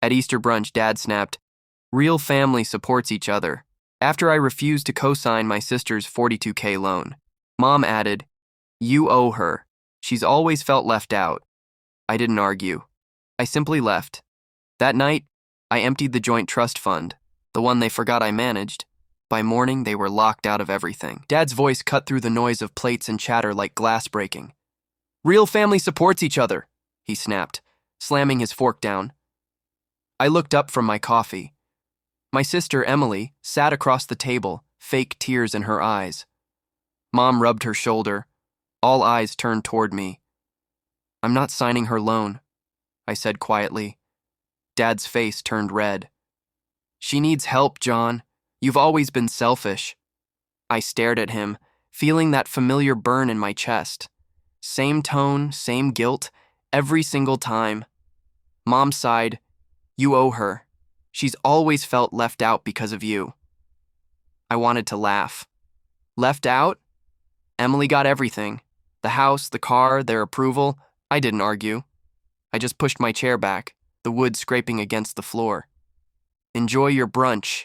At Easter brunch, Dad snapped, "Real family supports each other," after I refused to co-sign my sister's $42K loan. Mom added, "You owe her. She's always felt left out." I didn't argue. I simply left. That night, I emptied the joint trust fund, the one they forgot I managed. By morning, they were locked out of everything. Dad's voice cut through the noise of plates and chatter like glass breaking. "Real family supports each other," he snapped, slamming his fork down. I looked up from my coffee. My sister, Emily, sat across the table, fake tears in her eyes. Mom rubbed her shoulder. All eyes turned toward me. "I'm not signing her loan," I said quietly. Dad's face turned red. "She needs help, John. You've always been selfish." I stared at him, feeling that familiar burn in my chest. Same tone, same guilt, every single time. Mom sighed, "You owe her. She's always felt left out because of you." I wanted to laugh. Left out? Emily got everything. The house, the car, their approval. I didn't argue. I just pushed my chair back, the wood scraping against the floor. "Enjoy your brunch."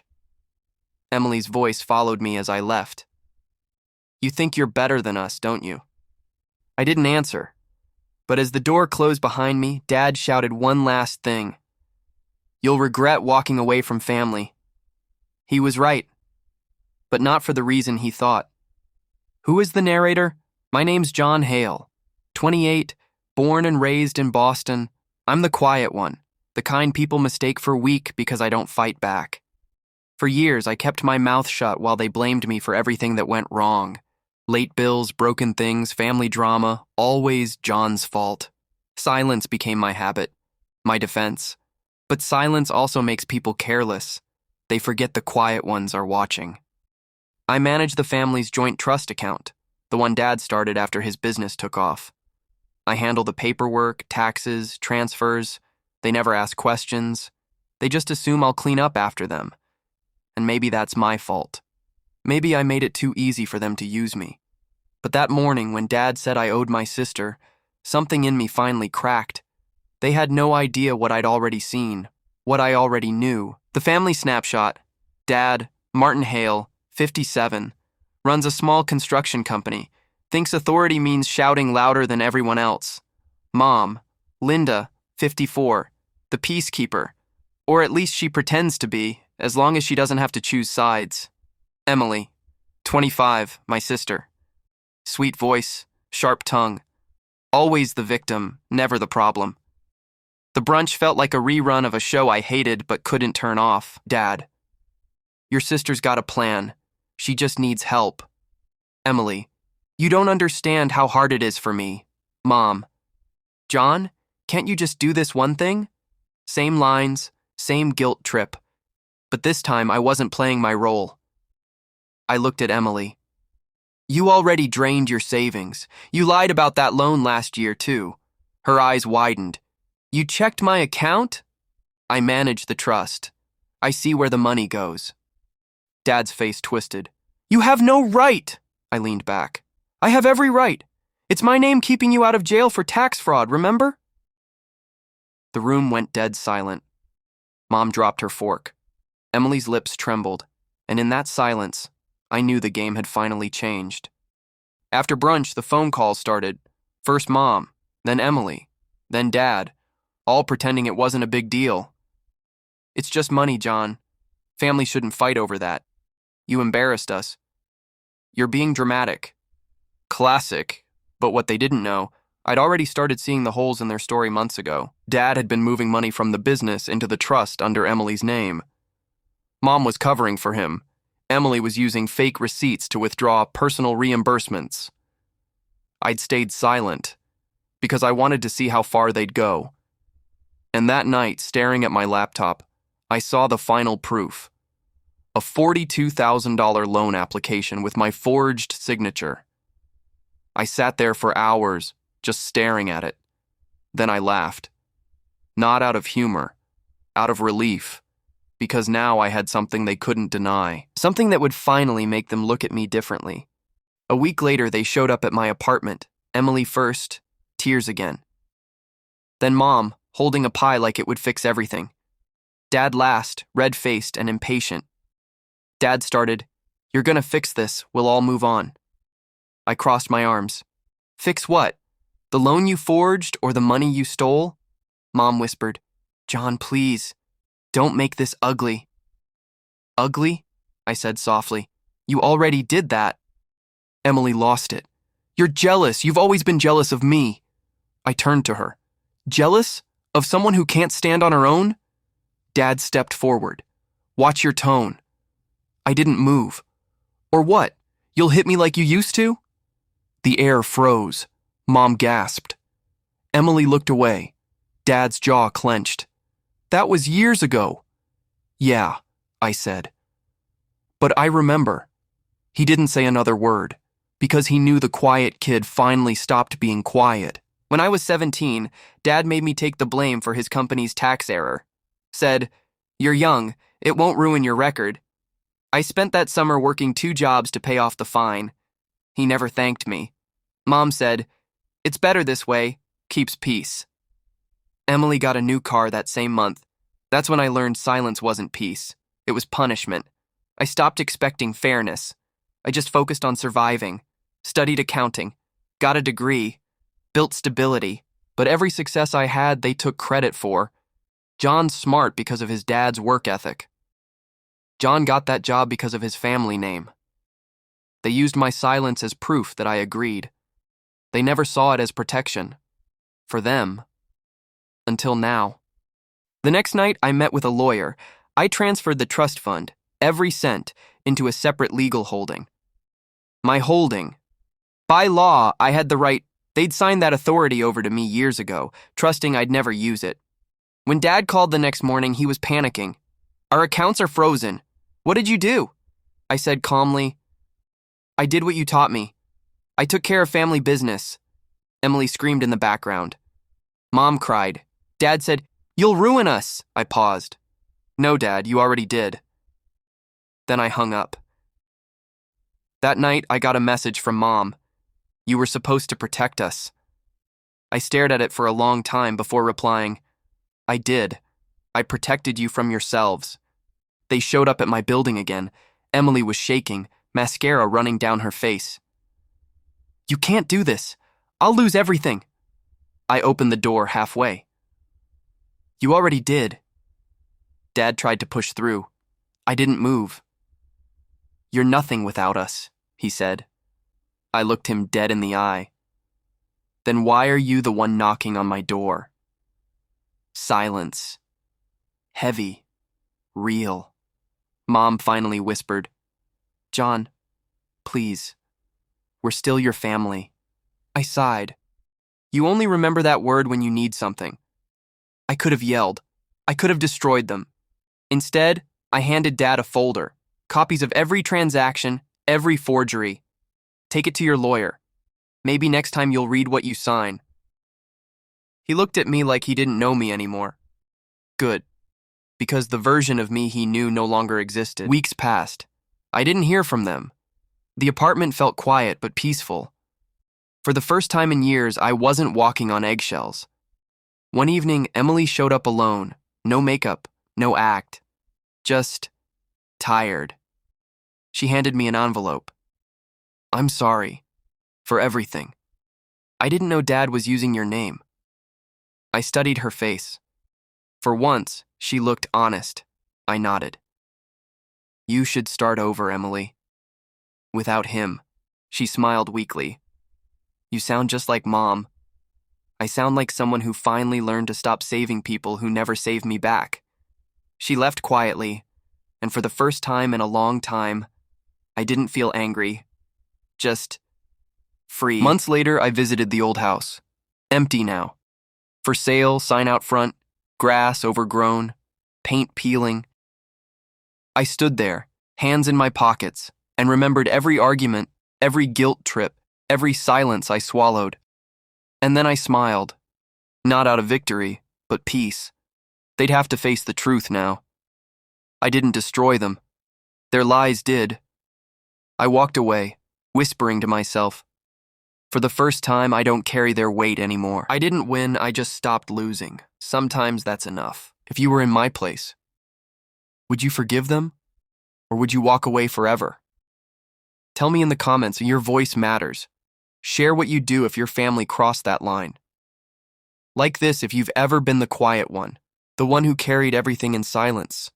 Emily's voice followed me as I left. "You think you're better than us, don't you?" I didn't answer. But as the door closed behind me, Dad shouted one last thing. "You'll regret walking away from family." He was right, but not for the reason he thought. Who is the narrator? My name's John Hale, 28, born and raised in Boston. I'm the quiet one, the kind people mistake for weak because I don't fight back. For years, I kept my mouth shut while they blamed me for everything that went wrong. Late bills, broken things, family drama, always John's fault. Silence became my habit, my defense. But silence also makes people careless. They forget the quiet ones are watching. I manage the family's joint trust account, the one Dad started after his business took off. I handle the paperwork, taxes, transfers. They never ask questions. They just assume I'll clean up after them. And maybe that's my fault. Maybe I made it too easy for them to use me. But that morning when Dad said I owed my sister, something in me finally cracked. They had no idea what I'd already seen, what I already knew. The family snapshot. Dad, Martin Hale, 57, runs a small construction company, thinks authority means shouting louder than everyone else. Mom, Linda, 54, the peacekeeper, or at least she pretends to be, as long as she doesn't have to choose sides. Emily, 25, my sister. Sweet voice, sharp tongue. Always the victim, never the problem. The brunch felt like a rerun of a show I hated but couldn't turn off. Dad, your sister's got a plan. She just needs help. Emily, you don't understand how hard it is for me. Mom, John, can't you just do this one thing? Same lines, same guilt trip. But this time I wasn't playing my role. I looked at Emily. You already drained your savings. You lied about that loan last year, too. Her eyes widened. You checked my account? I manage the trust. I see where the money goes. Dad's face twisted. You have no right! I leaned back. I have every right. It's my name keeping you out of jail for tax fraud, remember? The room went dead silent. Mom dropped her fork. Emily's lips trembled, and in that silence, I knew the game had finally changed. After brunch, the phone calls started. First Mom, then Emily, then Dad, all pretending it wasn't a big deal. It's just money, John. Family shouldn't fight over that. You embarrassed us. You're being dramatic. Classic, but what they didn't know, I'd already started seeing the holes in their story months ago. Dad had been moving money from the business into the trust under Emily's name. Mom was covering for him. Emily was using fake receipts to withdraw personal reimbursements. I'd stayed silent because I wanted to see how far they'd go. And that night, staring at my laptop, I saw the final proof. A $42,000 loan application with my forged signature. I sat there for hours, just staring at it. Then I laughed. Not out of humor, out of relief, because now I had something they couldn't deny. Something that would finally make them look at me differently. A week later, they showed up at my apartment. Emily first, tears again. Then Mom, holding a pie like it would fix everything. Dad last, red-faced and impatient. Dad started, "You're gonna fix this, we'll all move on." I crossed my arms. "Fix what? The loan you forged or the money you stole?" Mom whispered, "John, please, don't make this ugly." "Ugly?" I said softly. "You already did that." Emily lost it. "You're jealous. You've always been jealous of me." I turned to her. "Jealous? Of someone who can't stand on her own?" Dad stepped forward. "Watch your tone." I didn't move. "Or what? You'll hit me like you used to?" The air froze. Mom gasped. Emily looked away. Dad's jaw clenched. "That was years ago." "Yeah," I said. "But I remember." He didn't say another word, because he knew the quiet kid finally stopped being quiet. When I was 17, Dad made me take the blame for his company's tax error. Said, "You're young, it won't ruin your record." I spent that summer working 2 jobs to pay off the fine. He never thanked me. Mom said, "It's better this way, keeps peace." Emily got a new car that same month. That's when I learned silence wasn't peace. It was punishment. I stopped expecting fairness. I just focused on surviving, studied accounting, got a degree, built stability, but every success I had, they took credit for. John's smart because of his dad's work ethic. John got that job because of his family name. They used my silence as proof that I agreed. They never saw it as protection. For them. Until now. The next night, I met with a lawyer. I transferred the trust fund, every cent, into a separate legal holding. My holding. By law, I had the right. They'd signed that authority over to me years ago, trusting I'd never use it. When Dad called the next morning, he was panicking. "Our accounts are frozen. What did you do?" I said calmly, "I did what you taught me. I took care of family business." Emily screamed in the background. Mom cried. Dad said, "You'll ruin us." I paused. "No, Dad, you already did." Then I hung up. That night, I got a message from Mom. "You were supposed to protect us." I stared at it for a long time before replying, "I did. I protected you from yourselves." They showed up at my building again. Emily was shaking, mascara running down her face. "You can't do this. I'll lose everything." I opened the door halfway. "You already did." Dad tried to push through. I didn't move. "You're nothing without us," he said. I looked him dead in the eye. "Then why are you the one knocking on my door?" Silence. Heavy. Real. Mom finally whispered, "John, please. We're still your family." I sighed. "You only remember that word when you need something." I could have yelled. I could have destroyed them. Instead, I handed Dad a folder, copies of every transaction, every forgery. "Take it to your lawyer. Maybe next time you'll read what you sign." He looked at me like he didn't know me anymore. Good, because the version of me he knew no longer existed. Weeks passed. I didn't hear from them. The apartment felt quiet but peaceful. For the first time in years, I wasn't walking on eggshells. One evening, Emily showed up alone. No makeup, no act. Just tired. She handed me an envelope. "I'm sorry. For everything. I didn't know Dad was using your name." I studied her face. For once, she looked honest. I nodded. "You should start over, Emily." "Without him." She smiled weakly. "You sound just like Mom." "I sound like someone who finally learned to stop saving people who never saved me back." She left quietly, and for the first time in a long time, I didn't feel angry. Just free. Months later, I visited the old house. Empty now. For sale, sign out front, grass overgrown, paint peeling. I stood there, hands in my pockets, and remembered every argument, every guilt trip, every silence I swallowed. And then I smiled. Not out of victory, but peace. They'd have to face the truth now. I didn't destroy them. Their lies did. I walked away, whispering to myself, "For the first time, I don't carry their weight anymore." I didn't win, I just stopped losing. Sometimes that's enough. If you were in my place, Would you forgive them? Or would you walk away forever? Tell me in the comments, your voice matters. Share what you'd do if your family crossed that line. Like this if you've ever been the quiet one, the one who carried everything in silence.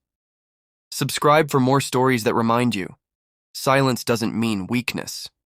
Subscribe for more stories that remind you, silence doesn't mean weakness.